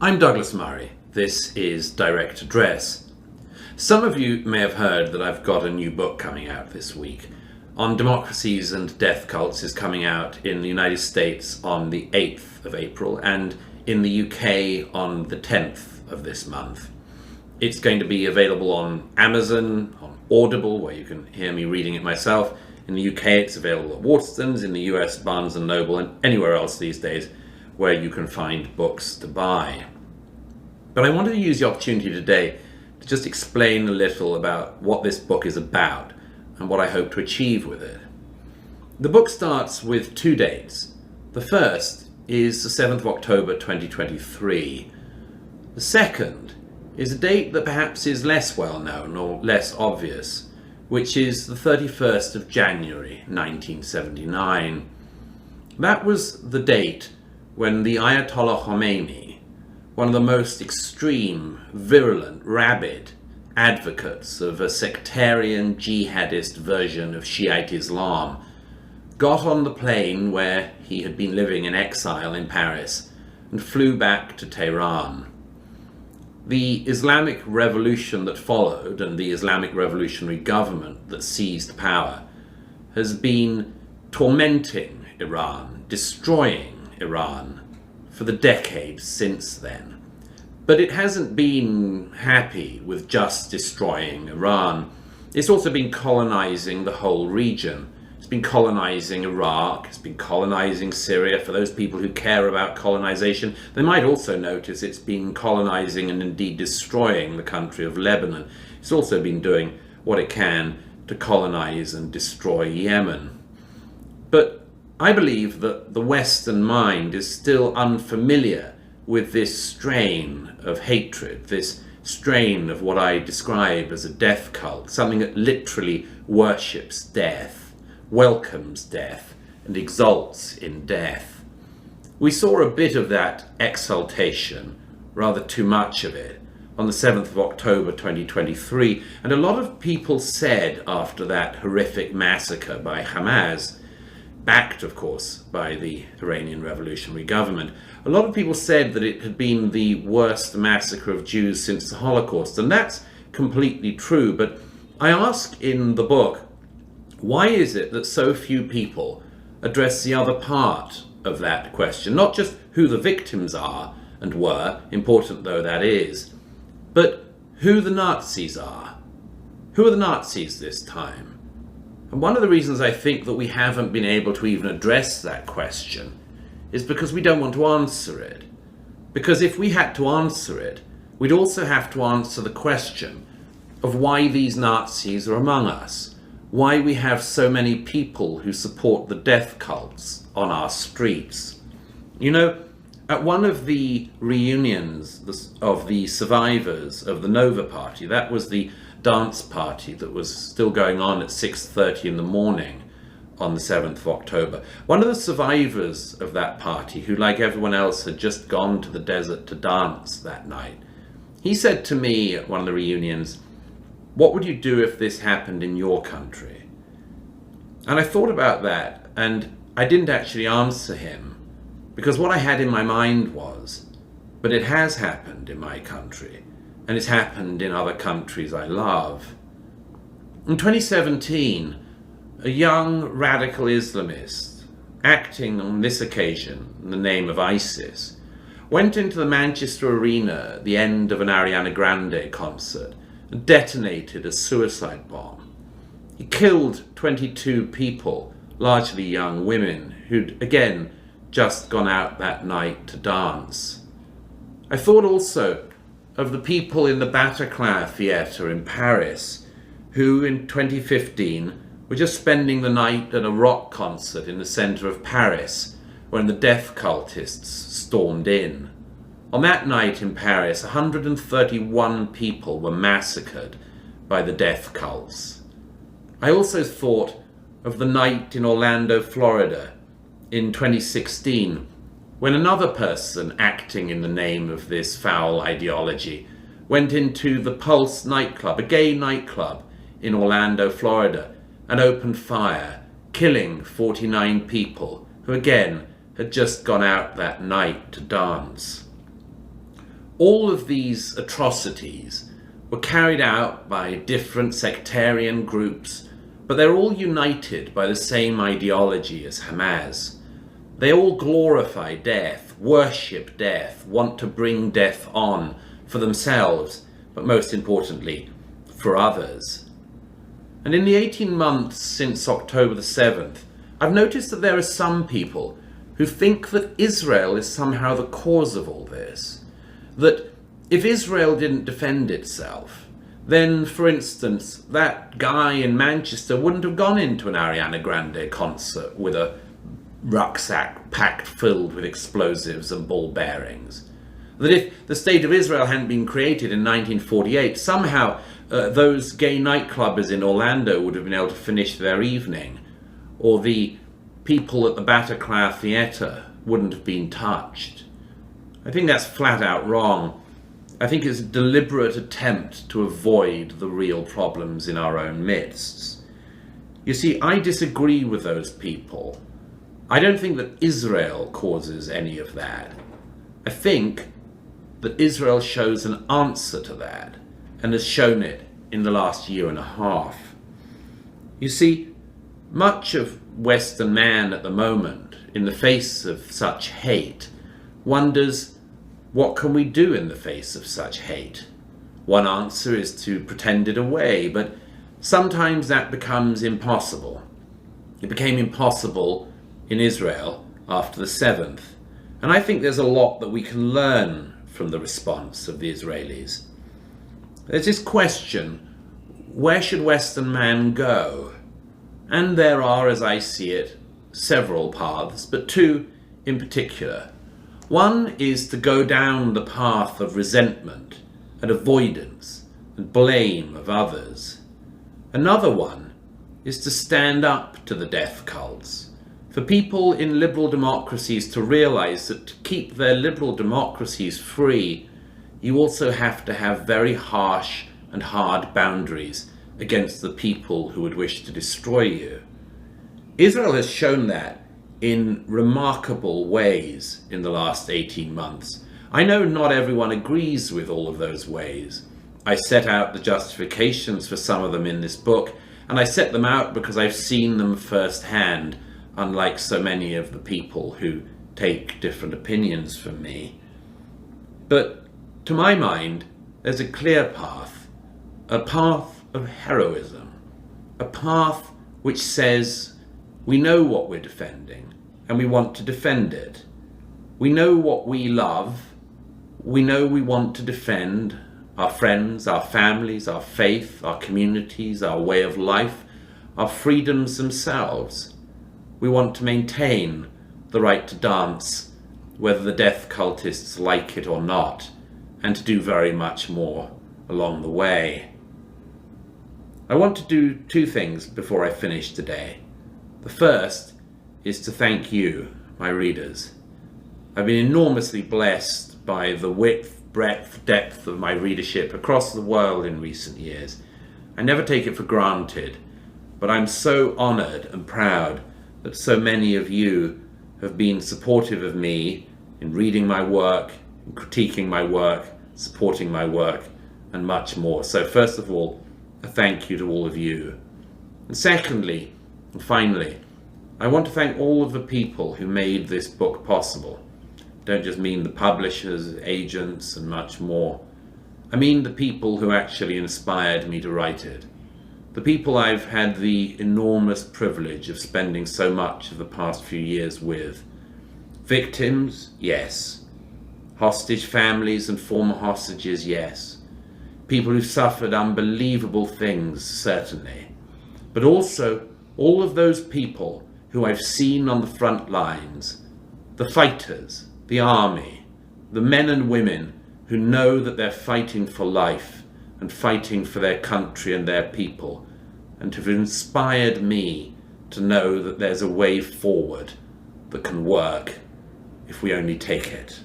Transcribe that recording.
I'm Douglas Murray. This is Direct Address. Some of you may have heard that I've got a new book coming out this week. On Democracies and Death Cults is coming out in the United States on the 8th of April and in the UK on the 10th of this month. It's going to be available on Amazon, on Audible, where you can hear me reading it myself. In the UK it's available at Waterstones, in the US Barnes & Noble, and anywhere else these days where you can find books to buy. But I wanted to use the opportunity today to just explain a little about what this book is about and what I hope to achieve with it. The book starts with two dates. The first is the 7th of October 2023. The second is a date that perhaps is less well known or less obvious, which is the 31st of January 1979. That was the date when the Ayatollah Khomeini, one of the most extreme, virulent, rabid advocates of a sectarian jihadist version of Shiite Islam, got on the plane where he had been living in exile in Paris and flew back to Tehran. The Islamic Revolution that followed and the Islamic Revolutionary government that seized power has been tormenting Iran, destroying Iran for the decades since then. But it hasn't been happy with just destroying Iran. It's also been colonizing the whole region. It's been colonizing Iraq, it's been colonizing Syria. For those people who care about colonization, they might also notice it's been colonizing and indeed destroying the country of Lebanon. It's also been doing what it can to colonize and destroy Yemen. But I believe that the Western mind is still unfamiliar with this strain of hatred, this strain of what I describe as a death cult, something that literally worships death, welcomes death, and exalts in death. We saw a bit of that exaltation, rather too much of it, on the 7th of October 2023, and a lot of people said after that horrific massacre by Hamas, backed, of course, by the Iranian Revolutionary government. A lot of people said that it had been the worst massacre of Jews since the Holocaust, and that's completely true. But I ask in the book, why is it that so few people address the other part of that question? Not just who the victims are and were, important though that is, but who the Nazis are. Who are the Nazis this time? And one of the reasons I think that we haven't been able to even address that question is because we don't want to answer it. Because if we had to answer it, we'd also have to answer the question of why these Nazis are among us, why we have so many people who support the death cults on our streets. You know, at one of the reunions of the survivors of the Nova Party, that was the dance party that was still going on at 6:30 in the morning on the 7th of October. One of the survivors of that party, who like everyone else had just gone to the desert to dance that night, he said to me at one of the reunions, "What would you do if this happened in your country?" And I thought about that, and I didn't actually answer him, because what I had in my mind was, but it has happened in my country. And it's happened in other countries I love. In 2017, a young radical Islamist, acting on this occasion in the name of ISIS, went into the Manchester Arena at the end of an Ariana Grande concert and detonated a suicide bomb. He killed 22 people, largely young women, who'd again just gone out that night to dance. I thought also of the people in the Bataclan Theatre in Paris who in 2015 were just spending the night at a rock concert in the centre of Paris when the death cultists stormed in. On that night in Paris, 131 people were massacred by the death cults. I also thought of the night in Orlando, Florida in 2016 when another person acting in the name of this foul ideology went into the Pulse nightclub, a gay nightclub in Orlando, Florida, and opened fire, killing 49 people who again had just gone out that night to dance. All of these atrocities were carried out by different sectarian groups, but they're all united by the same ideology as Hamas. They all glorify death, worship death, want to bring death on for themselves, but most importantly, for others. And in the 18 months since October the 7th, I've noticed that there are some people who think that Israel is somehow the cause of all this. That if Israel didn't defend itself, then, for instance, that guy in Manchester wouldn't have gone into an Ariana Grande concert with a rucksack packed filled with explosives and ball bearings. That if the State of Israel hadn't been created in 1948, somehow those gay nightclubbers in Orlando would have been able to finish their evening, or the people at the Bataclan Theatre wouldn't have been touched. I think that's flat out wrong. I think it's a deliberate attempt to avoid the real problems in our own midst. You see, I disagree with those people. I don't think that Israel causes any of that. I think that Israel shows an answer to that, and has shown it in the last year and a half. You see, much of Western man at the moment, in the face of such hate, wonders, what can we do in the face of such hate? One answer is to pretend it away, but sometimes that becomes impossible. It became impossible in Israel after the 7th, and I think there's a lot that we can learn from the response of the Israelis. There's this question, where should Western man go? And there are, as I see it, several paths, but two in particular. One is to go down the path of resentment and avoidance and blame of others. Another one is to stand up to the death cults. For people in liberal democracies to realize that to keep their liberal democracies free, you also have to have very harsh and hard boundaries against the people who would wish to destroy you. Israel has shown that in remarkable ways in the last 18 months. I know not everyone agrees with all of those ways. I set out the justifications for some of them in this book, and I set them out because I've seen them firsthand, unlike so many of the people who take different opinions from me. But to my mind, there's a clear path, a path of heroism, a path which says we know what we're defending and we want to defend it. We know what we love. We know we want to defend our friends, our families, our faith, our communities, our way of life, our freedoms themselves. We want to maintain the right to dance, whether the death cultists like it or not, and to do very much more along the way. I want to do two things before I finish today. The first is to thank you, my readers. I've been enormously blessed by the width, breadth, depth of my readership across the world in recent years. I never take it for granted, but I'm so honored and proud that so many of you have been supportive of me in reading my work, in critiquing my work, supporting my work, and much more. So first of all, a thank you to all of you. And secondly, and finally, I want to thank all of the people who made this book possible. I don't just mean the publishers, agents, and much more. I mean the people who actually inspired me to write it. The people I've had the enormous privilege of spending so much of the past few years with. Victims, yes. Hostage families and former hostages, yes. People who've suffered unbelievable things, certainly. But also all of those people who I've seen on the front lines, the fighters, the army, the men and women who know that they're fighting for life and fighting for their country and their people, and have inspired me to know that there's a way forward that can work if we only take it.